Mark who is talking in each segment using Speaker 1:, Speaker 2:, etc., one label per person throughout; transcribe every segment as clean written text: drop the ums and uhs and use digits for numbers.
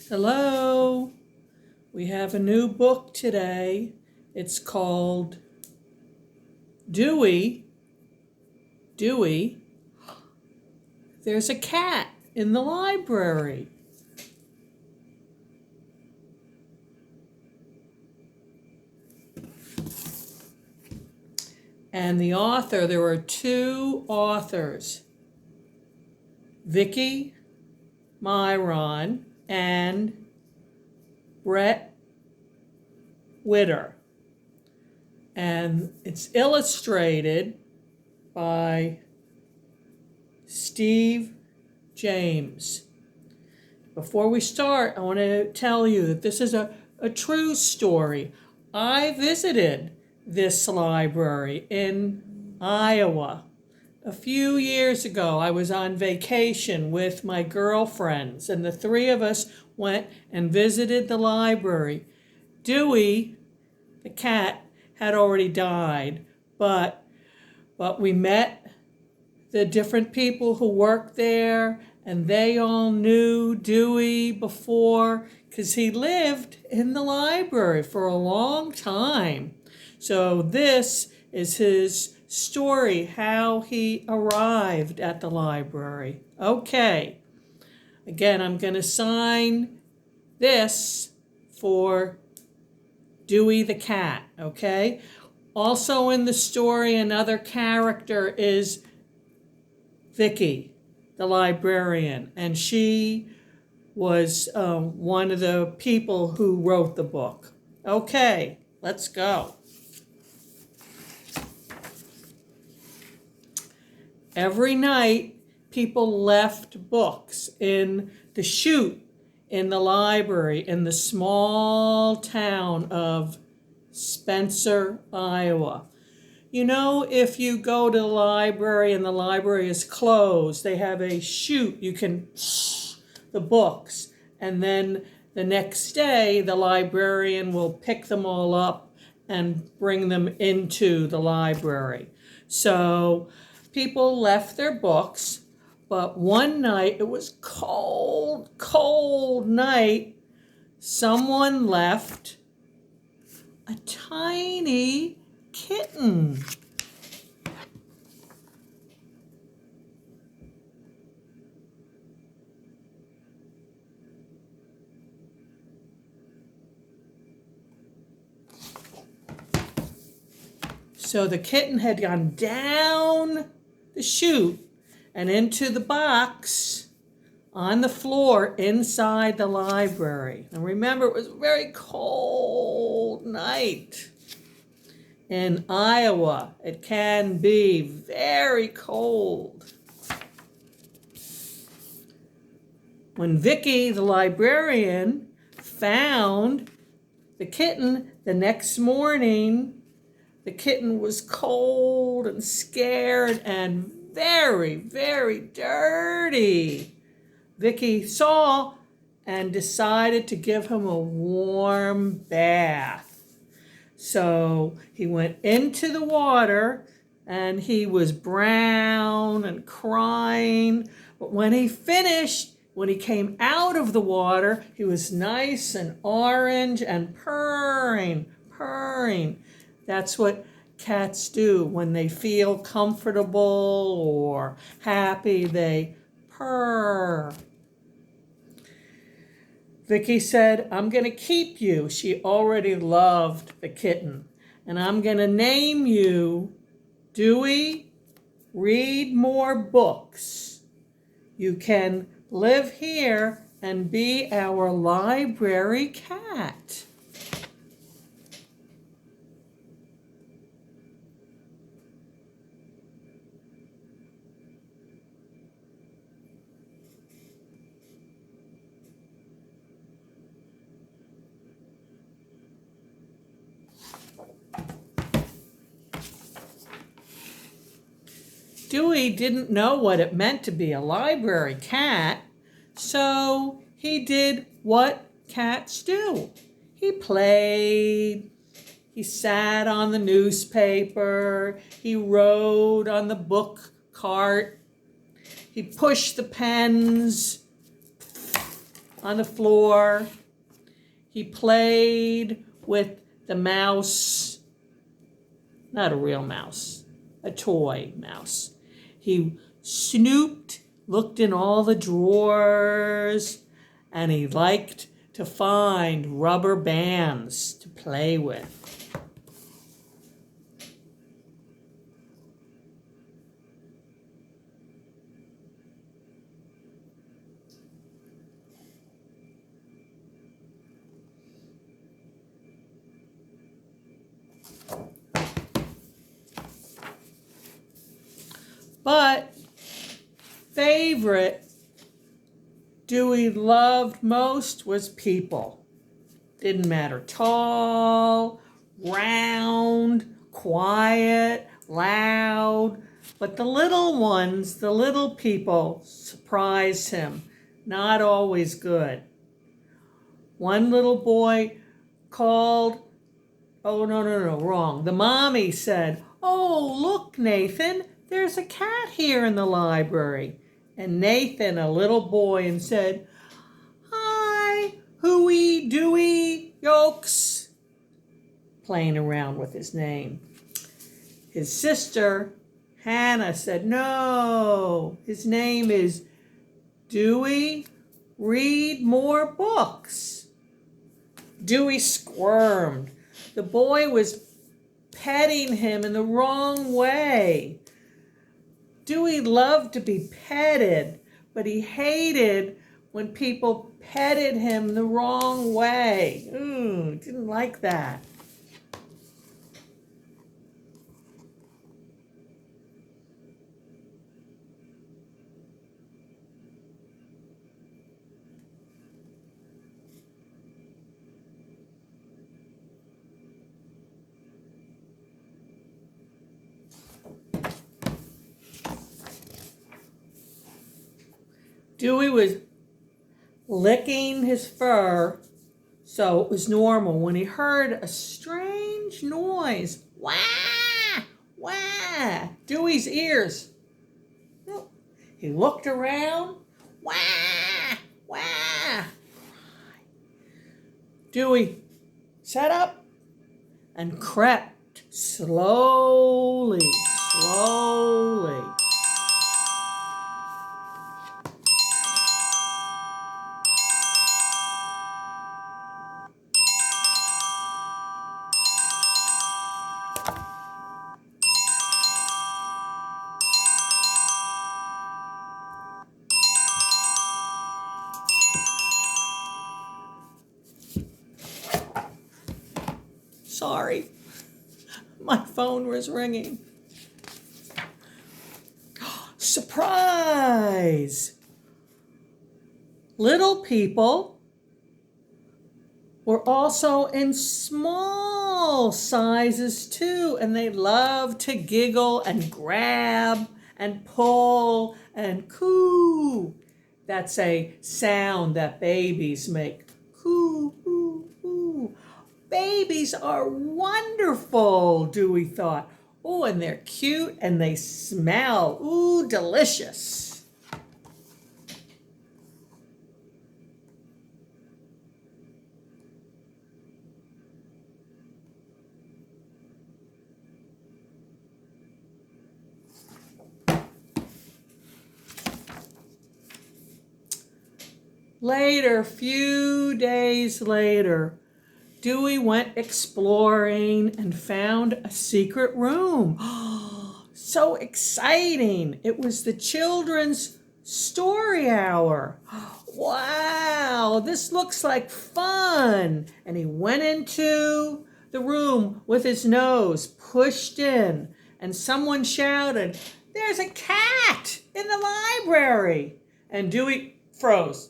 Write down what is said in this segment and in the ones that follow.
Speaker 1: Hello, we have a new book today. It's called Dewey. There's a cat in the library. And the author, there were two authors, Vicki Myron and Brett Witter. And it's illustrated by Steve James. Before we start, I want to tell you that this is a true story. I visited this library in Iowa. A few years ago, I was on vacation with my girlfriends, and the three of us went and visited the library. Dewey, the cat, had already died, but we met the different people who worked there, and they all knew Dewey before because he lived in the library for a long time. So this is his story, how he arrived at the library. Okay, again, I'm going to sign this for Dewey the cat, okay? Also in the story, another character is Vicki, the librarian, and she was one of the people who wrote the book. Okay, let's go. Every night, people left books in the chute in the library in the small town of Spencer, Iowa. You know, if you go to the library and the library is closed, they have a chute. You can the books, and then the next day, the librarian will pick them all up and bring them into the library. So people left their books, but one night, it was cold night, someone left a tiny kitten. So the kitten had gone down the chute and into the box on the floor inside the library. And remember, it was a very cold night in Iowa. It can be very cold. When Vicki, the librarian, found the kitten the next morning, the kitten was cold and scared and very, very dirty. Vicki saw and decided to give him a warm bath. So he went into the water and he was brown and crying. But when he finished, when he came out of the water, he was nice and orange and purring. That's what cats do when they feel comfortable or happy, they purr. Vicki said, I'm going to keep you. She already loved the kitten. And I'm going to name you Dewey. Read more books. You can live here and be our library cat. Dewey didn't know what it meant to be a library cat, so he did what cats do. He played, he sat on the newspaper, he rode on the book cart, he pushed the pens, on the floor. He played with the mouse, not a real mouse, a toy mouse. He snooped, looked in all the drawers, and he liked to find rubber bands to play with. But favorite Dewey loved most was people. Didn't matter, tall, round, quiet, loud. But the little ones, the little people, surprised him. Not always good. One little boy called, oh, no, wrong. The mommy said, "Oh, look, Nathan, there's a cat here in the library." And Nathan, a little boy, and said, "Hi, Hooey, Dewey, Yolks," playing around with his name. His sister, Hannah, said, "No, his name is Dewey. Read more books." Dewey squirmed. The boy was petting him in the wrong way. Dewey loved to be petted, but he hated when people petted him the wrong way. Didn't like that. Dewey was licking his fur, so it was normal when he heard a strange noise. Wah! Wah! Dewey's ears. He looked around. Wah! Wah! Dewey sat up and crept slowly. Sorry, my phone was ringing. Surprise! Little people were also in small sizes too, and they love to giggle and grab and pull and coo. That's a sound that babies make. Coo, coo, coo. Babies are wonderful, Dewey thought. Oh, and they're cute and they smell. Ooh, delicious. Later, few days later, Dewey went exploring and found a secret room. So exciting! It was the children's story hour. Wow, this looks like fun. And he went into the room with his nose pushed in, and someone shouted, "There's a cat in the library!" And Dewey froze.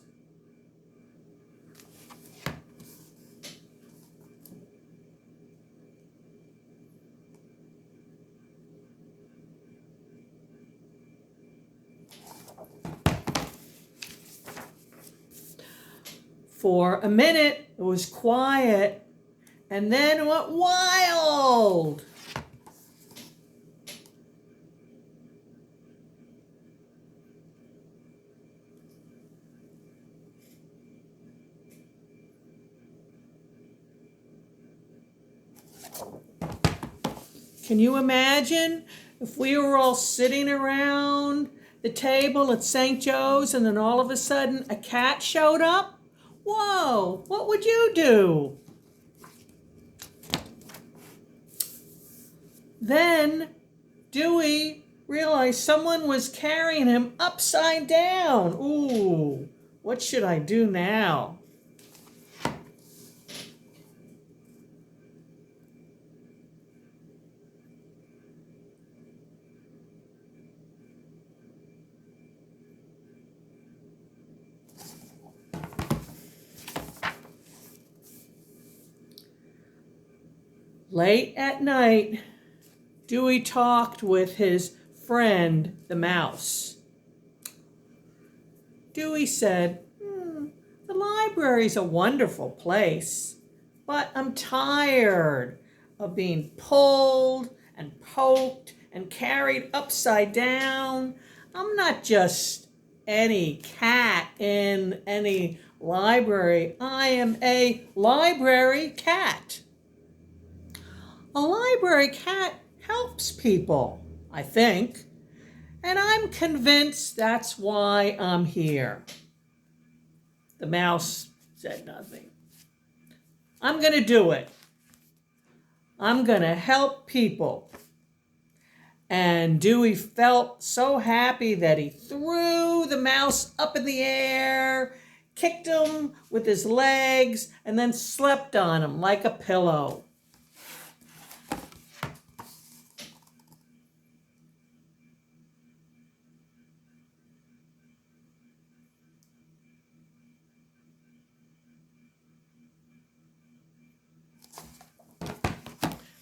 Speaker 1: For a minute, it was quiet, and then it went wild. Can you imagine if we were all sitting around the table at St. Joe's and then all of a sudden a cat showed up? Whoa, what would you do? Then Dewey realized someone was carrying him upside down. Ooh, what should I do now? Late at night, Dewey talked with his friend, the mouse. Dewey said, the library's a wonderful place, but I'm tired of being pulled and poked and carried upside down. I'm not just any cat in any library. I am a library cat. A library cat helps people, I think, and I'm convinced that's why I'm here. The mouse said nothing. I'm going to do it. I'm going to help people. And Dewey felt so happy that he threw the mouse up in the air, kicked him with his legs, and then slept on him like a pillow.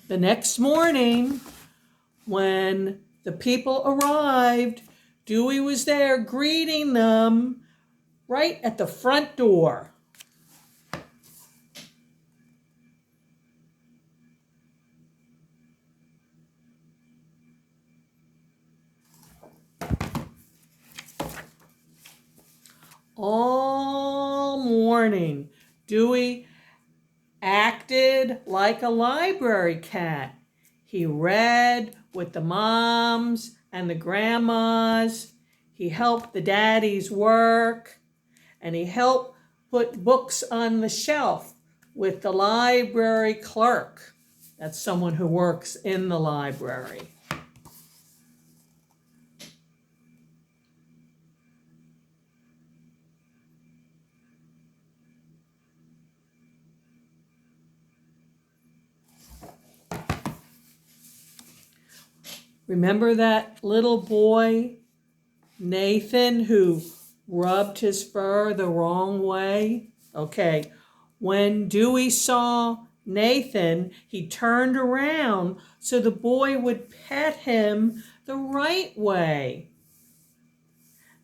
Speaker 1: The next morning, when the people arrived, Dewey was there greeting them right at the front door. All morning, Dewey acted like a library cat. He read with the moms and the grandmas. He helped the daddies work, and he helped put books on the shelf with the library clerk. That's someone who works in the library. Remember that little boy, Nathan, who rubbed his fur the wrong way? Okay, when Dewey saw Nathan, he turned around so the boy would pet him the right way.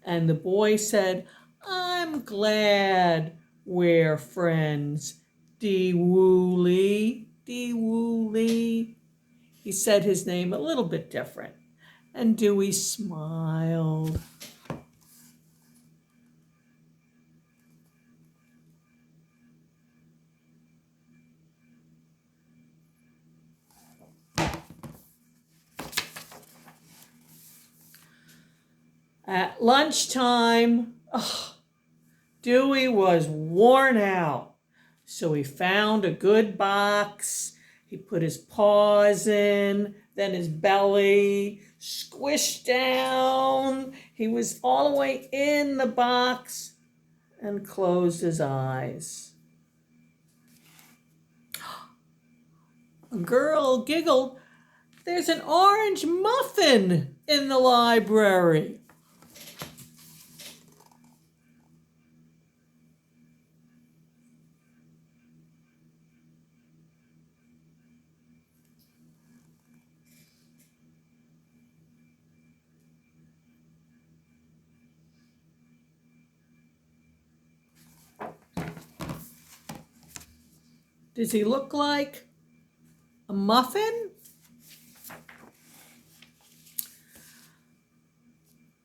Speaker 1: And the boy said, I'm glad we're friends, Dewey, Dewey. He said his name a little bit different, and Dewey smiled. At lunchtime, Dewey was worn out, so he found a good box. He put his paws in, then his belly, squished down. He was all the way in the box and closed his eyes. A girl giggled, there's an orange muffin in the library. Does he look like a muffin?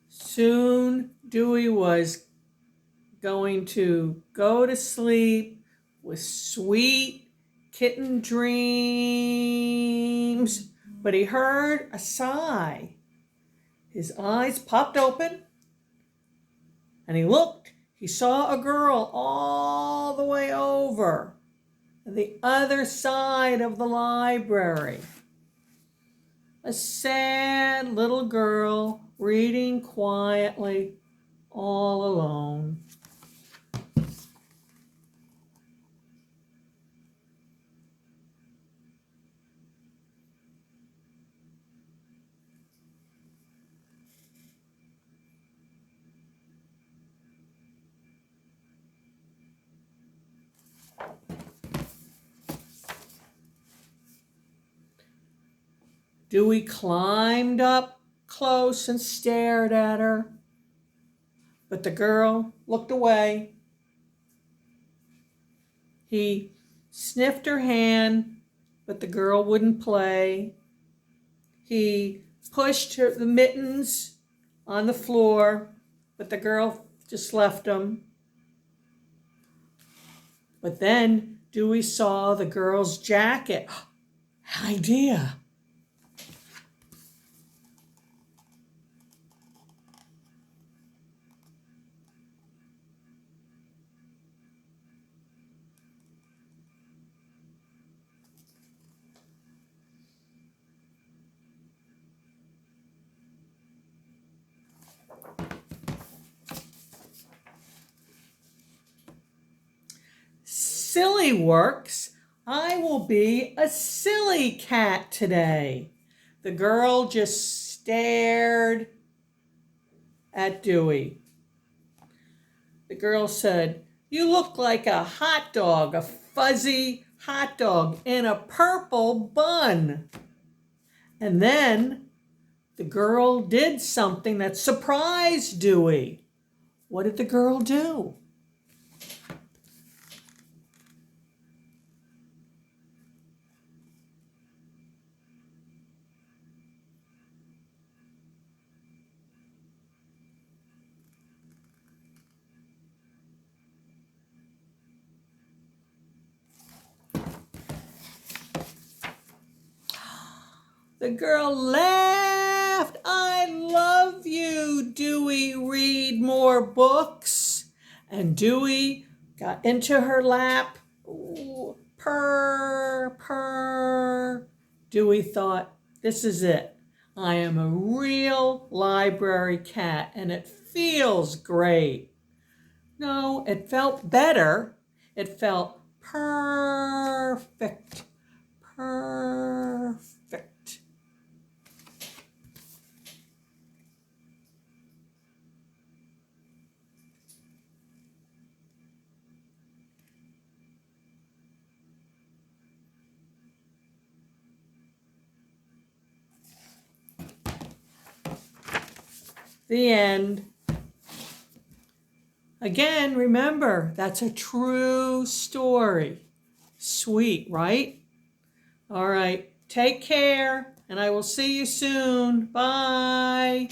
Speaker 1: Soon Dewey was going to go to sleep with sweet kitten dreams but he heard a sigh. His eyes popped open, and he looked. He saw a girl all the way over on the other side of the library. A sad little girl reading quietly all alone. Dewey climbed up close and stared at her, but the girl looked away. He sniffed her hand, but the girl wouldn't play. He pushed the mittens on the floor, but the girl just left them. But then Dewey saw the girl's jacket. Idea. Silly works. I will be a silly cat today. The girl just stared at Dewey. The girl said, "You look like a hot dog, a fuzzy hot dog in a purple bun." And then the girl did something that surprised Dewey. What did the girl do? The girl laughed. "I love you, Dewey. Read more books." And Dewey got into her lap. Ooh, purr, purr. Dewey thought, this is it. I am a real library cat, and it feels great. No, it felt better. It felt perfect. Perfect. The end. Again, remember, that's a true story. Sweet, right? All right, take care, and I will see you soon. Bye.